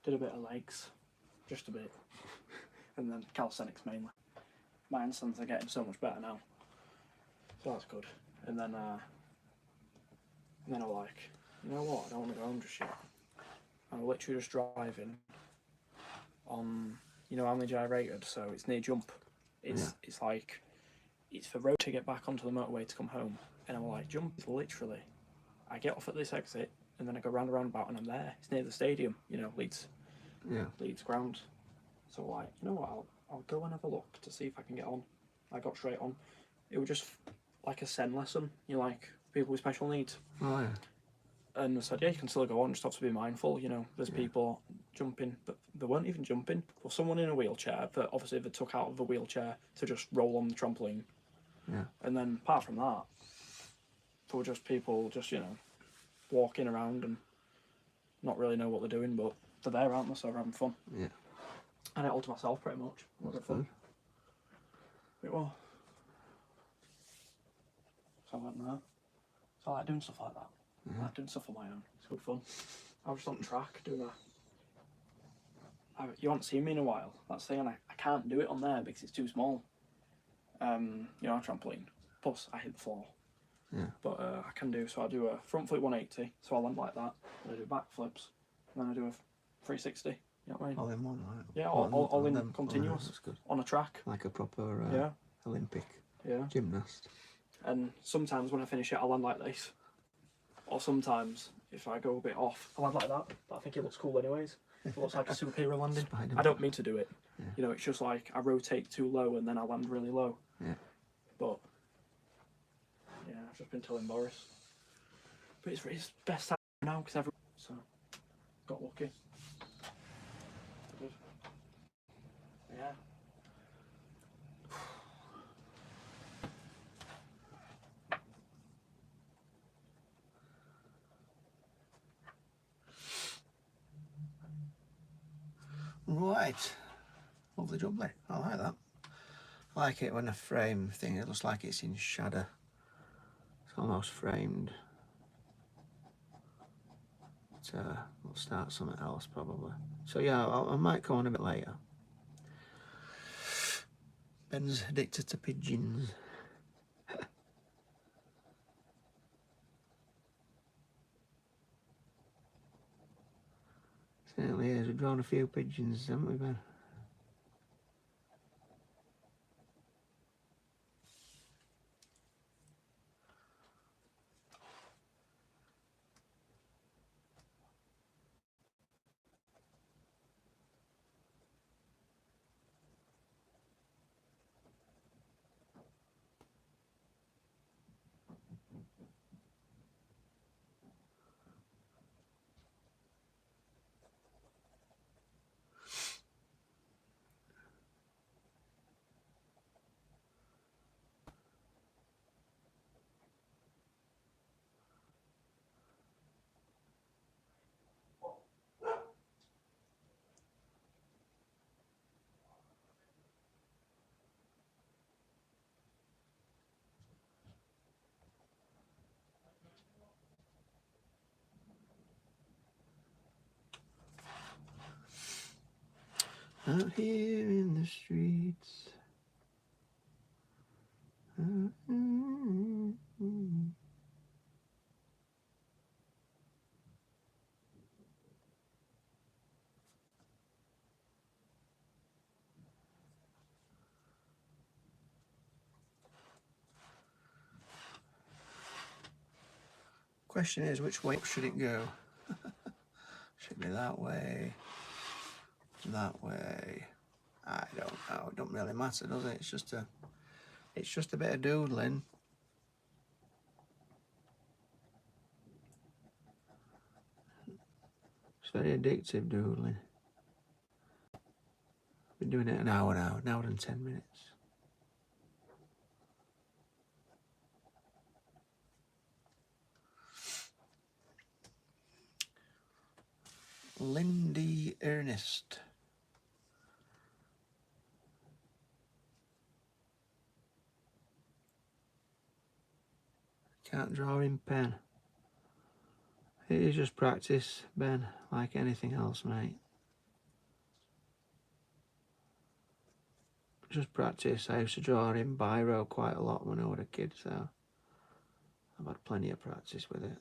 did a bit of legs, just a bit, and then calisthenics mainly. My handstands are getting so much better now, so that's good. And then I was like, you know what, I don't want to go home just yet. I was literally just driving on, you know, Hamley Gyrated, so it's near Jump. It's like, it's for road to get back onto the motorway to come home. And I'm like, Jump is literally, I get off at this exit and then I go round a roundabout and I'm there. It's near the stadium, you know, Leeds ground. So like, you know what, I'll go and have a look to see if I can get on. I got straight on. It was just like a Sen lesson, you know, like people with special needs. Oh, yeah. And I said, yeah, you can still go on, just have to be mindful, you know, there's people jumping, but they weren't even jumping. There was someone in a wheelchair that obviously they took out of the wheelchair to just roll on the trampoline. Yeah. And then apart from that, there were just people just, you know, walking around and not really know what they're doing, but they're there, aren't they, so they're having fun. Yeah. And I all to myself pretty much. It was fun. It was. So I went there. So I like doing stuff like that. I like doing stuff on my own. It's good fun. I was just on track doing you haven't seen me in a while. That's the thing, and I can't do it on there because it's too small. You know, a trampoline. Plus, I hit the floor. Yeah. But I can do, so I do a front flip 180, so I land like that. And I do back flips, and then I do a 360. You know what I mean? All in one, right? Yeah, all in continuous. That's good. On a track. Like a proper Olympic gymnast. And sometimes when I finish it, I land like this. Or sometimes, if I go a bit off, I land like that. But I think it looks cool anyways. It looks like a superhero landing. Spider-Man. I don't mean to do it. Yeah. You know, it's just like I rotate too low and then I land really low. Yeah. But yeah, I've just been telling Boris. But it's best time now because everyone. So got lucky. Good. Yeah. Right. Lovely jubbly. I like that. I like it when a frame thing, it looks like it's in shadow. It's almost framed. But we'll start something else probably. So yeah, I might come on a bit later. Ben's addicted to pigeons. We've drawn a few pigeons, haven't we, Ben? Out here in the streets. Question is, which way should it go? Should it be that way? That way? I don't know. It don't really matter, does it? It's just a bit of doodling. It's very addictive doodling. Been doing it an hour now, an hour and 10 minutes. Lindy Ernest. Can't draw in pen. It is just practice, Ben, like anything else, mate. Just practice. I used to draw in biro quite a lot when I was a kid, so I've had plenty of practice with it.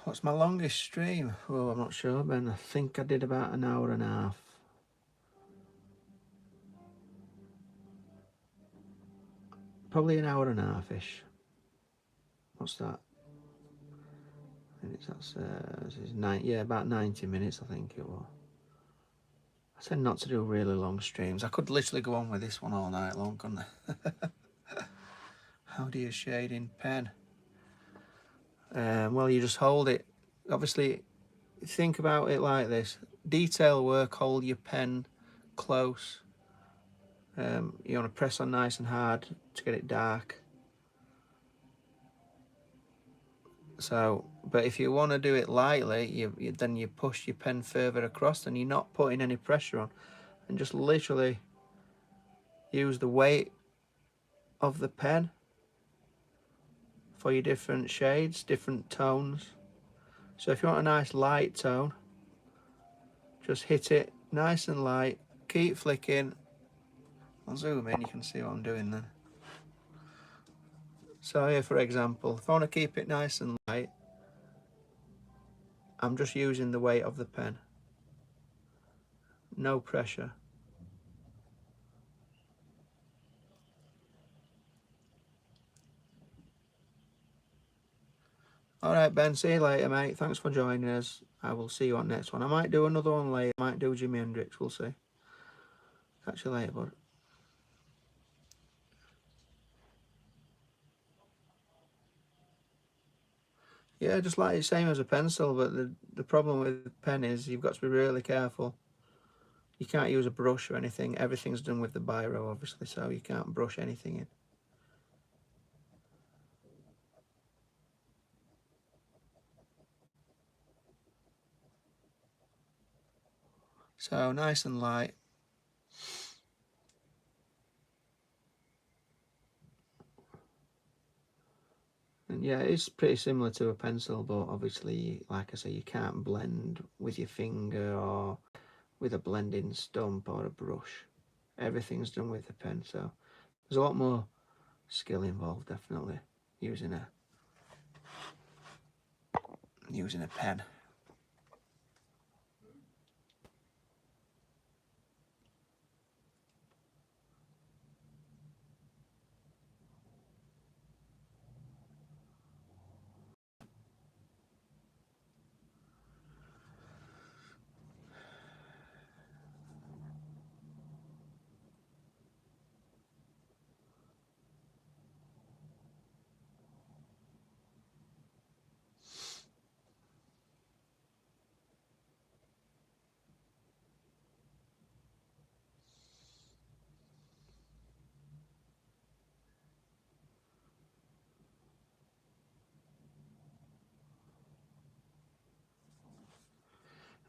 What's my longest stream? Oh, I'm not sure, Ben. I think I did about an hour and a half. Probably an hour and a half-ish. What's that? Minutes, yeah, about 90 minutes, I think it was. I said not to do really long streams. I could literally go on with this one all night long, couldn't I? How do you shade in pen? Well, you just hold it. Obviously, think about it like this. Detail work, hold your pen close. You want to press on nice and hard to get it dark. So, but if you want to do it lightly, then you push your pen further across and you're not putting any pressure on. And just literally use the weight of the pen for your different shades, different tones. So if you want a nice light tone, just hit it nice and light, keep flicking. I'll zoom in, you can see what I'm doing then. So here, for example, if I want to keep it nice and light, I'm just using the weight of the pen. No pressure. Alright Ben, see you later mate. Thanks for joining us. I will see you on next one. I might do another one later. I might do Jimi Hendrix, we'll see. Catch you later, bud. Yeah, just like it's same as a pencil, but the problem with the pen is you've got to be really careful. You can't use a brush or anything. Everything's done with the biro, obviously, so you can't brush anything in. So nice and light. And yeah, it's pretty similar to a pencil, but obviously, like I say, you can't blend with your finger or with a blending stump or a brush. Everything's done with a pen, so there's a lot more skill involved, definitely, using a pen.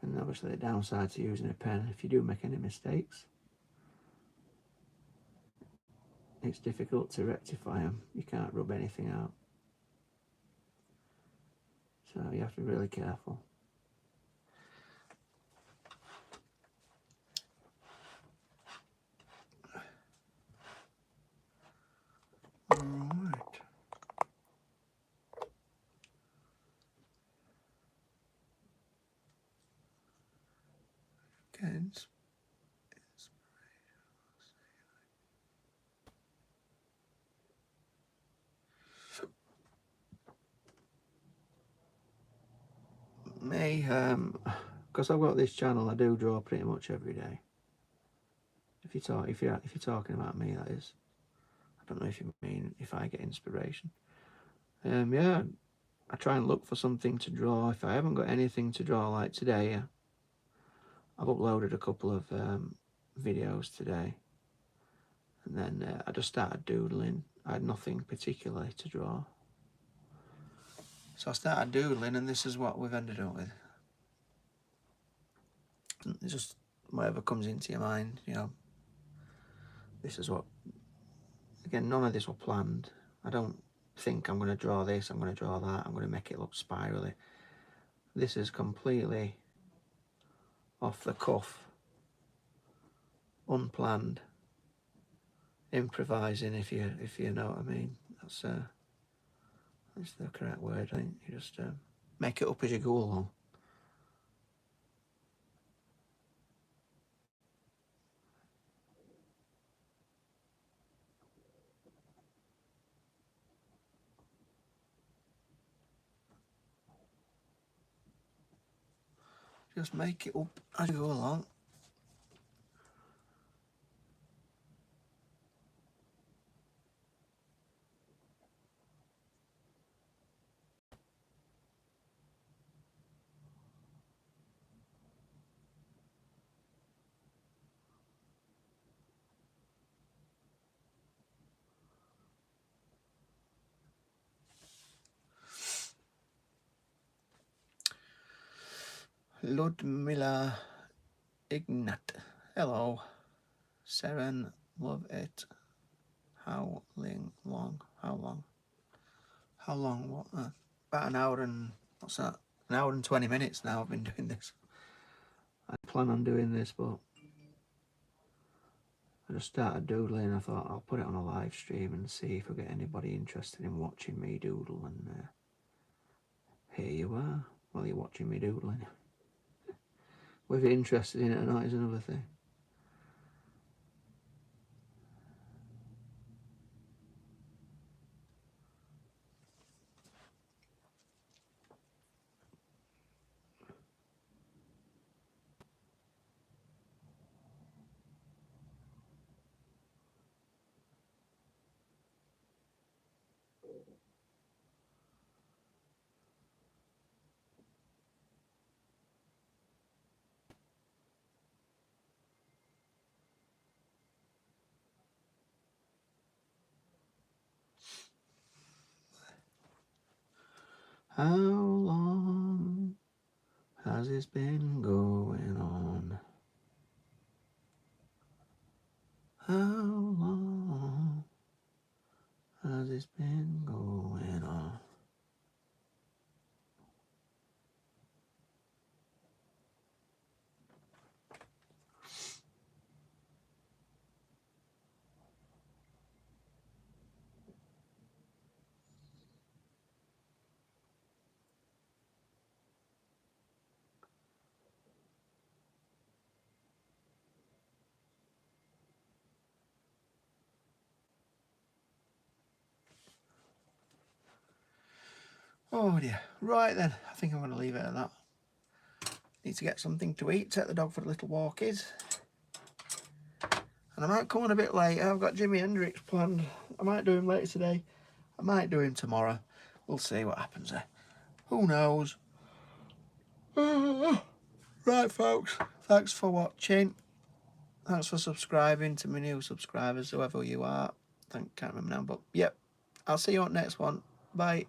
And obviously the downside to using a pen, if you do make any mistakes, it's difficult to rectify them. You can't rub anything out. So you have to be really careful. Alright. Okay. Me, because I've got this channel, I do draw pretty much every day. If you're talking about me, that is. I don't know if you mean if I get inspiration. Yeah, I try and look for something to draw. If I haven't got anything to draw, like today, I've uploaded a couple of videos today, and then I just started doodling. I had nothing particularly to draw, so I started doodling, and this is what we've ended up with. It's just whatever comes into your mind, you know. This is what, again, none of this was planned. I don't think I'm going to draw this, I'm going to draw that, I'm going to make it look spirally. This is completely off the cuff, unplanned, improvising, if you know what I mean. That's the correct word, I think. You just make it up as you go along. Just make it up as you go along. Ludmilla Ignat. Hello. Seren, love it. How long? How long? What? About an hour and, what's that? An hour and 20 minutes now I've been doing this. I plan on doing this, but I just started doodling. I thought I'll put it on a live stream and see if I get anybody interested in watching me doodle. And here you are, while you're watching me doodling. Whether you're interested in it or not is another thing. How long has this been going on? How long has this been going on? Oh dear. Right then, I think I'm going to leave it at that. Need to get something to eat, take the dog for the little walkies. And I might come on a bit later. I've got Jimi Hendrix planned. I might do him later today. I might do him tomorrow. We'll see what happens there. Who knows? Right, folks. Thanks for watching. Thanks for subscribing to my new subscribers, whoever you are. I can't remember now, but yep. I'll see you on the next one. Bye.